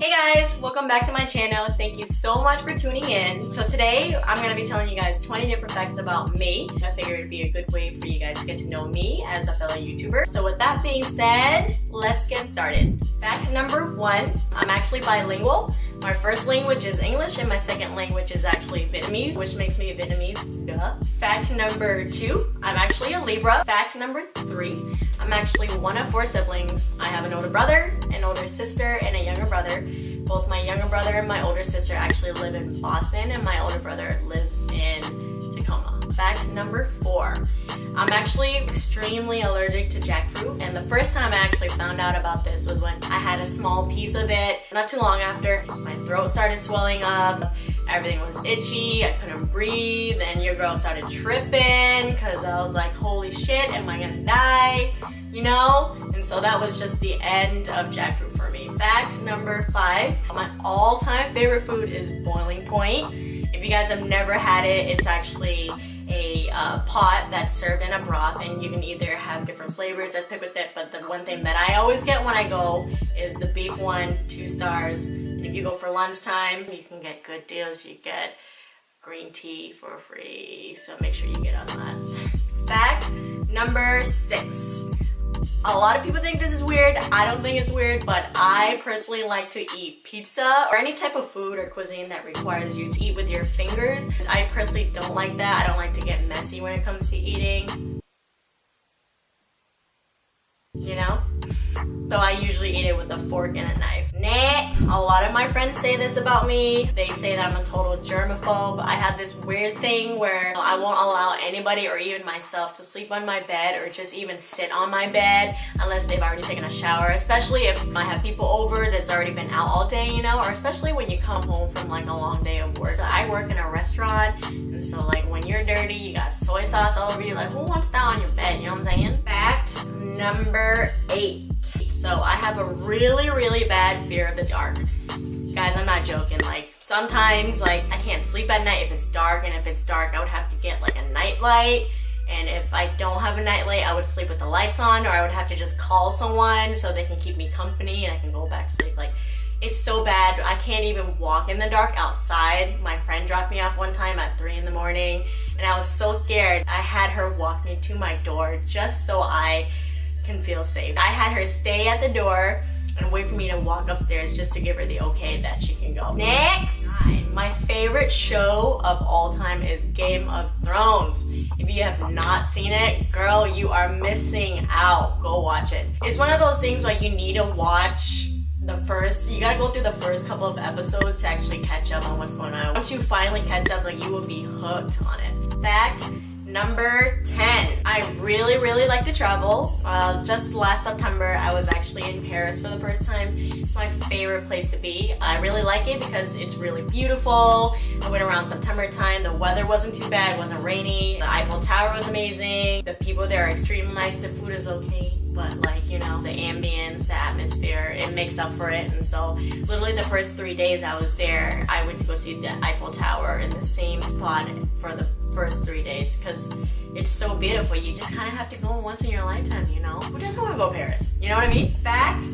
Hey guys, welcome back to my channel. Thank you so much for tuning in. So today I'm going to be telling you guys 20 different facts about me. I figured it'd be a good way for you guys to get to know me as a fellow YouTuber. So with that being said, let's get started. Fact number 1, I'm actually bilingual. My first language is English and my second language is actually Vietnamese, which makes me a Vietnamese, duh. Fact number 2, I'm actually a Libra. Fact number 3, I'm actually one of 4 siblings. I have an older brother, an older sister, and a younger brother. Both my younger brother and my older sister actually live in Boston, and my older brother lives in Tacoma. Fact number 4, I'm actually extremely allergic to jackfruit, and the first time I actually found out about this was when I had a small piece of it. Not too long after, my throat started swelling up, everything was itchy, I couldn't breathe, and your girl started tripping because I was like, holy shit, am I gonna die? You know? And so that was just the end of jackfruit for me. Fact number 5, my all-time favorite food is boiling point. If you guys have never had it, it's actually a pot that's served in a broth, and you can either have different flavors that's picked with it, but the one thing that I always get when I go is the beef one, 2 stars. And if you go for lunchtime, you can get good deals. You get green tea for free, so make sure you get on that. Fact number 6. A lot of people think this is weird. I don't think it's weird, but I personally like to eat pizza or any type of food or cuisine that requires you to eat with your fingers. I personally don't like that. I don't like to get messy when it comes to eating. You know? So I usually eat it with a fork and a knife. Next! A lot of my friends say this about me. They say that I'm a total germaphobe. I have this weird thing where I won't allow anybody or even myself to sleep on my bed or just even sit on my bed unless they've already taken a shower. Especially if I have people over that's already been out all day, you know? Or especially when you come home from like a long day of work. I work in a restaurant, and so like when you're dirty, you got soy sauce all over you. Like, who wants that on your bed? You know what I'm saying? Fact number 8. So I have a really bad fear of the dark. Guys, I'm not joking. Like sometimes like I can't sleep at night if it's dark, and if it's dark I would have to get like a night light, and if I don't have a night light I would sleep with the lights on, or I would have to just call someone so they can keep me company and I can go back to sleep. Like it's so bad. I can't even walk in the dark outside. My friend dropped me off one time at 3 in the morning and I was so scared. I had her walk me to my door just so I can feel safe. I had her stay at the door and wait for me to walk upstairs just to give her the okay that she can go. Next! My favorite show of all time is Game of Thrones. If you have not seen it, girl, you are missing out. Go watch it. It's one of those things where you need to watch you gotta go through the first couple of episodes to actually catch up on what's going on. Once you finally catch up, like you will be hooked on it. Fact number 10. I really like to travel. Just last September, I was actually in Paris for the first time. It's my favorite place to be. I really like it because it's really beautiful. I went around September time. The weather wasn't too bad. It wasn't rainy. The Eiffel Tower was amazing. The people there are extremely nice. The food is okay, but like, you know, the ambience, the atmosphere, it makes up for it. And so literally the first 3 days I was there, I went to go see the Eiffel Tower in the same spot for the first 3 days because it's so beautiful. You just kind of have to go once in your lifetime, you know? Who doesn't want to go to Paris? You know what I mean? Fact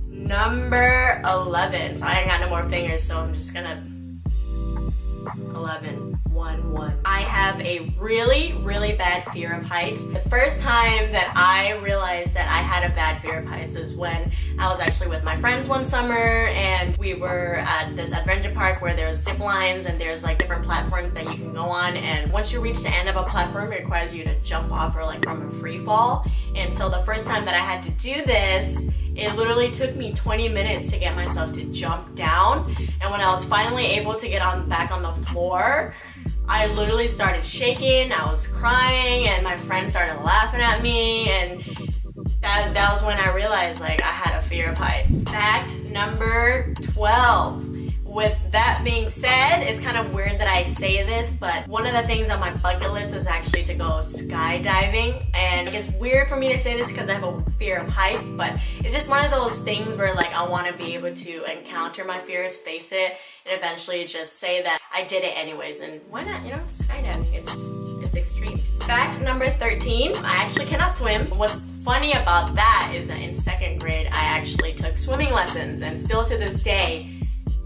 number 11. So I ain't got no more fingers, so I'm just gonna 11. 1. I have a really bad fear of heights. The first time that I realized that I had a bad fear of heights is when I was actually with my friends one summer, and we were at this adventure park where there's zip lines and there's like different platforms that you can go on, and once you reach the end of a platform it requires you to jump off or like from a free fall. And so the first time that I had to do this, it literally took me 20 minutes to get myself to jump down, and when I was finally able to get back on the floor, I literally started shaking, I was crying, and my friends started laughing at me, and that was when I realized like I had a fear of heights. Fact number 12. With that being said, it's kind of weird that I say this, but one of the things on my bucket list is actually to go skydiving. And it's weird for me to say this because I have a fear of heights, but it's just one of those things where like I want to be able to encounter my fears, face it, and eventually just say that I did it anyways. And why not? You know, skydiving, it's it's extreme. Fact number 13, I actually cannot swim. What's funny about that is that in 2nd grade, I actually took swimming lessons, and still to this day,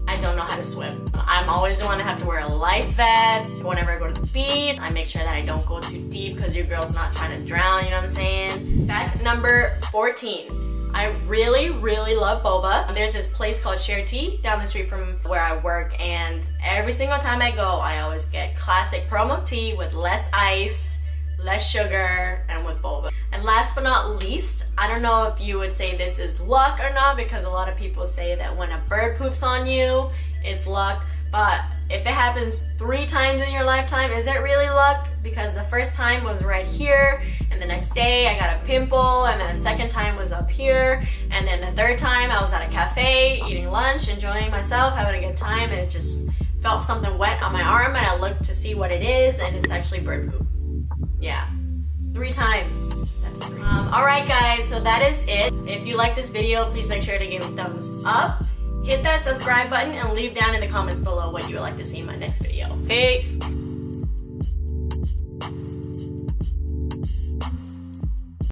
I don't know how to swim. I'm always the one to have to wear a life vest. Whenever I go to the beach, I make sure that I don't go too deep because your girl's not trying to drown, you know what I'm saying? Fact number 14. I really, really love boba. There's this place called Share Tea down the street from where I work, and every single time I go, I always get classic pearl milk tea with less ice, less sugar, and with boba. And last but not least, I don't know if you would say this is luck or not, because a lot of people say that when a bird poops on you, it's luck. But if it happens 3 times in your lifetime, is it really luck? Because the first time was right here, and the next day I got a pimple, and then the second time was up here, and then the third time I was at a cafe eating lunch, enjoying myself, having a good time, and it just felt something wet on my arm, and I looked to see what it is, and it's actually bird poop. Yeah, 3 times. That's 3. Alright guys, so that is it. If you like this video, please make sure to give it a thumbs up. Hit that subscribe button and leave down in the comments below what you would like to see in my next video. Peace!